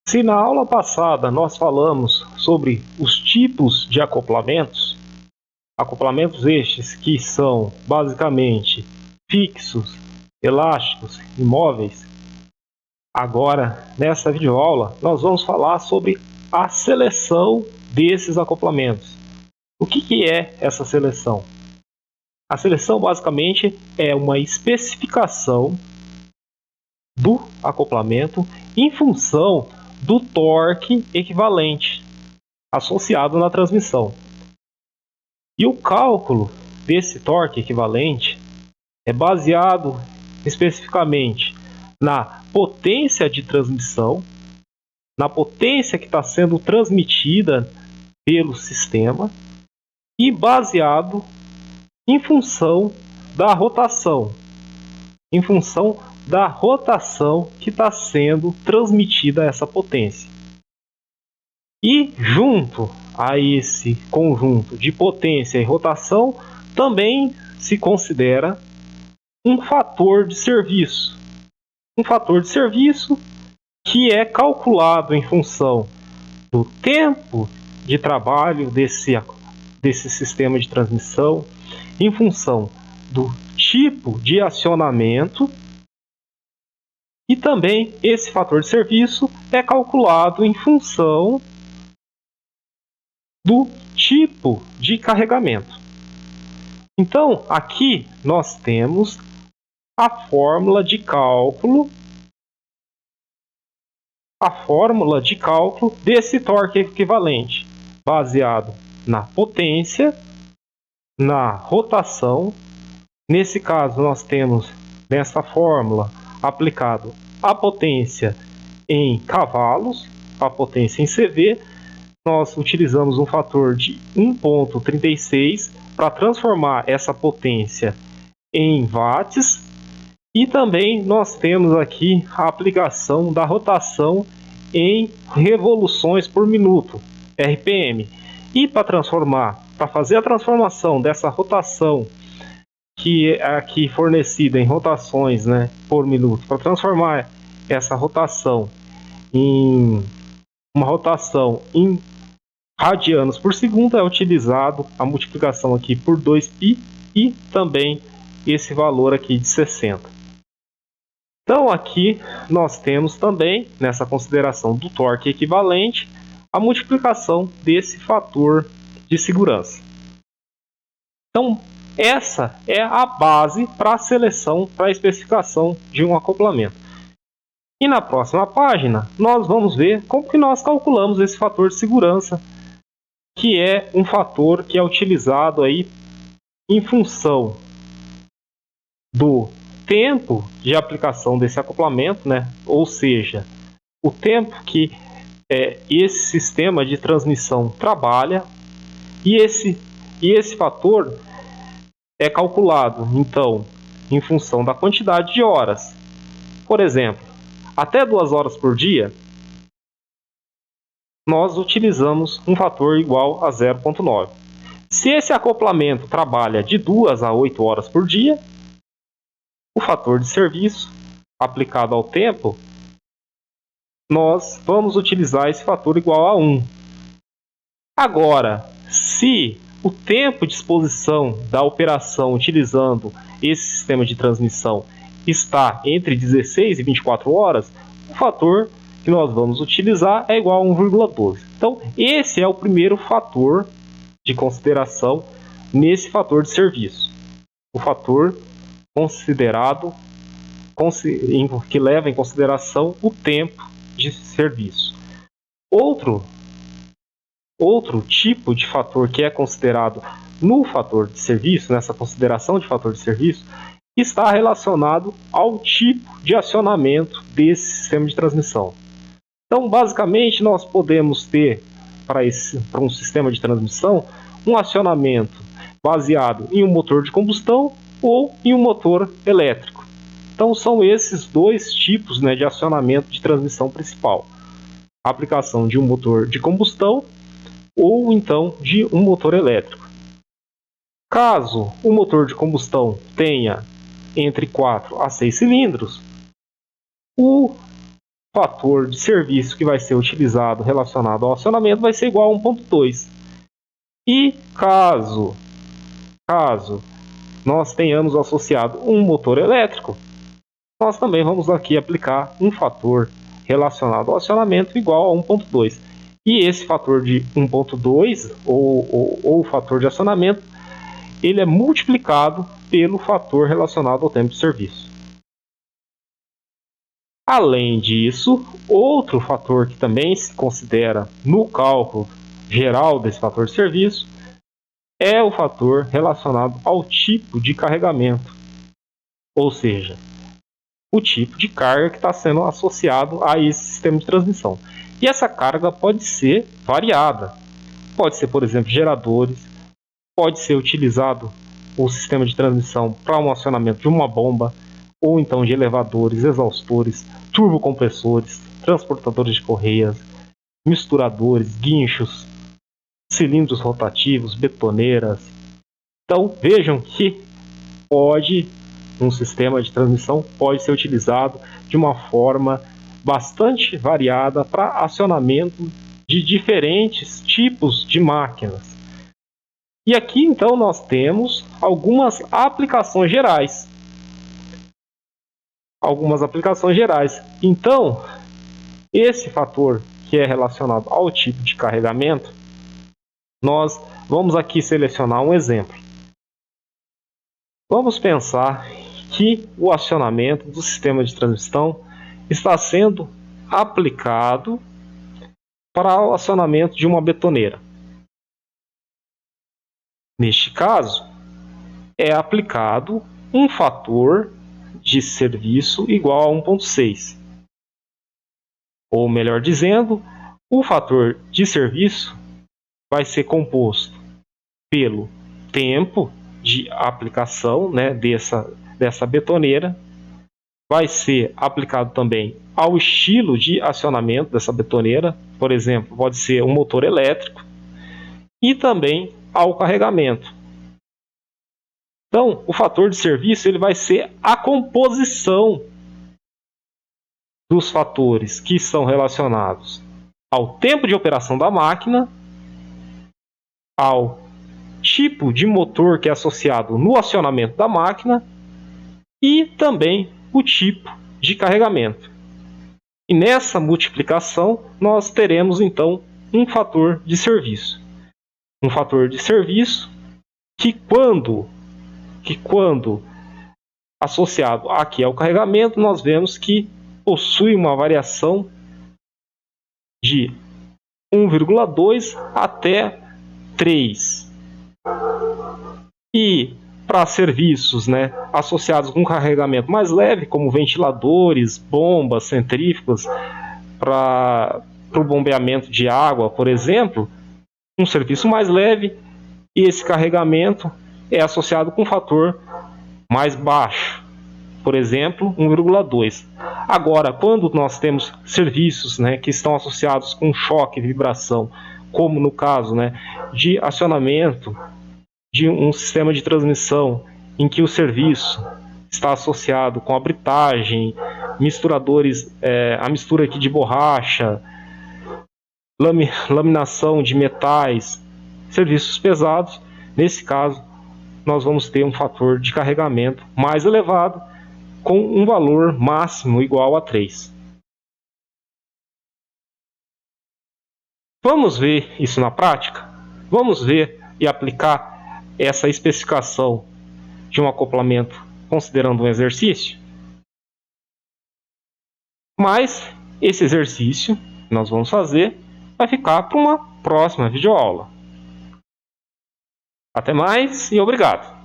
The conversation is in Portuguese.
Se na aula passada nós falamos sobre os tipos de acoplamentos, acoplamentos estes que são basicamente fixos, elásticos e móveis, agora nessa videoaula nós vamos falar sobre a seleção desses acoplamentos. O que é essa seleção? A seleção basicamente é uma especificação do acoplamento em função do torque equivalente associado na transmissão. E o cálculo desse torque equivalente é baseado especificamente na potência de transmissão, na potência que está sendo transmitida pelo sistema e baseado em função da rotação, que está sendo transmitida essa potência. E junto a esse conjunto de potência e rotação, também se considera um fator de serviço. Um fator de serviço que é calculado em função do tempo de trabalho desse sistema de transmissão, em função do tipo de acionamento, e também esse fator de serviço é calculado em função do tipo de carregamento. Então, aqui nós temos a fórmula de cálculo desse torque equivalente, baseado na potência, na rotação. Nesse caso, nós temos nessa fórmula aplicado a potência em cavalos, a potência em CV. Nós utilizamos um fator de 1,36 para transformar essa potência em watts. E também nós temos aqui a aplicação da rotação em revoluções por minuto, RPM. E para fazer a transformação dessa rotação, que é aqui fornecida em rotações, por minuto, para transformar essa rotação em uma rotação em radianos por segundo, é utilizado a multiplicação aqui por 2π e também esse valor aqui de 60. Então aqui nós temos também, nessa consideração do torque equivalente, a multiplicação desse fator de segurança. Então essa é a base para a seleção, para a especificação de um acoplamento. E na próxima página nós vamos ver como que nós calculamos esse fator de segurança, que é um fator que é utilizado aí em função do tempo de aplicação desse acoplamento, ou seja, o tempo que esse sistema de transmissão trabalha, e esse fator é calculado, então, em função da quantidade de horas. Por exemplo, até 2 horas por dia, nós utilizamos um fator igual a 0,9. Se esse acoplamento trabalha de 2 a 8 horas por dia, o fator de serviço aplicado ao tempo, nós vamos utilizar esse fator igual a 1. Agora, se o tempo de exposição da operação utilizando esse sistema de transmissão está entre 16 e 24 horas, o fator que nós vamos utilizar é igual a 1,12. Então, esse é o primeiro fator de consideração nesse fator de serviço. O fator considerado que leva em consideração o tempo de serviço. Outro tipo de fator que é considerado no fator de serviço, nessa consideração de fator de serviço, está relacionado ao tipo de acionamento desse sistema de transmissão. Então, basicamente, nós podemos ter para um sistema de transmissão um acionamento baseado em um motor de combustão ou em um motor elétrico. Então, são esses dois tipos de acionamento de transmissão principal: a aplicação de um motor de combustão ou então de um motor elétrico. Caso o motor de combustão tenha entre 4 a 6 cilindros, o fator de serviço que vai ser utilizado relacionado ao acionamento vai ser igual a 1.2. E caso nós tenhamos associado um motor elétrico, nós também vamos aqui aplicar um fator relacionado ao acionamento igual a 1.2. E esse fator de 1.2, ou o fator de acionamento, ele é multiplicado pelo fator relacionado ao tempo de serviço. Além disso, outro fator que também se considera no cálculo geral desse fator de serviço é o fator relacionado ao tipo de carregamento, ou seja, o tipo de carga que está sendo associado a esse sistema de transmissão. E essa carga pode ser variada. Pode ser, por exemplo, geradores, pode ser utilizado o sistema de transmissão para um acionamento de uma bomba, ou então de elevadores, exaustores, turbocompressores, transportadores de correias, misturadores, guinchos, cilindros rotativos, betoneiras. Então vejam que um sistema de transmissão pode ser utilizado de uma forma bastante variada para acionamento de diferentes tipos de máquinas. E aqui então nós temos algumas aplicações gerais. Então, esse fator que é relacionado ao tipo de carregamento, nós vamos aqui selecionar um exemplo. Vamos pensar que o acionamento do sistema de transmissão está sendo aplicado para o acionamento de uma betoneira. Neste caso, é aplicado um fator de serviço igual a 1.6. Ou melhor dizendo, o fator de serviço vai ser composto pelo tempo de aplicação, né, dessa betoneira, vai ser aplicado também ao estilo de acionamento dessa betoneira, por exemplo, pode ser um motor elétrico, e também ao carregamento. Então, o fator de serviço ele vai ser a composição dos fatores que são relacionados ao tempo de operação da máquina, ao tipo de motor que é associado no acionamento da máquina e também o tipo de carregamento. E nessa multiplicação nós teremos então um fator de serviço. Um fator de serviço que quando associado aqui ao carregamento, nós vemos que possui uma variação de 1,2 até 3. E para serviços, né, associados com carregamento mais leve, como ventiladores, bombas, centrífugas, para o bombeamento de água, por exemplo, um serviço mais leve, e esse carregamento é associado com um fator mais baixo, por exemplo, 1,2. Agora, quando nós temos serviços, né, que estão associados com choque e vibração, como no caso, né, de acionamento de um sistema de transmissão em que o serviço está associado com a britagem, misturadores, a mistura aqui de borracha, laminação de metais, serviços pesados, nesse caso nós vamos ter um fator de carregamento mais elevado com um valor máximo igual a 3. Vamos ver isso na prática? Vamos ver e aplicar essa especificação de um acoplamento considerando um exercício? Mas esse exercício que nós vamos fazer vai ficar para uma próxima videoaula. Até mais e obrigado!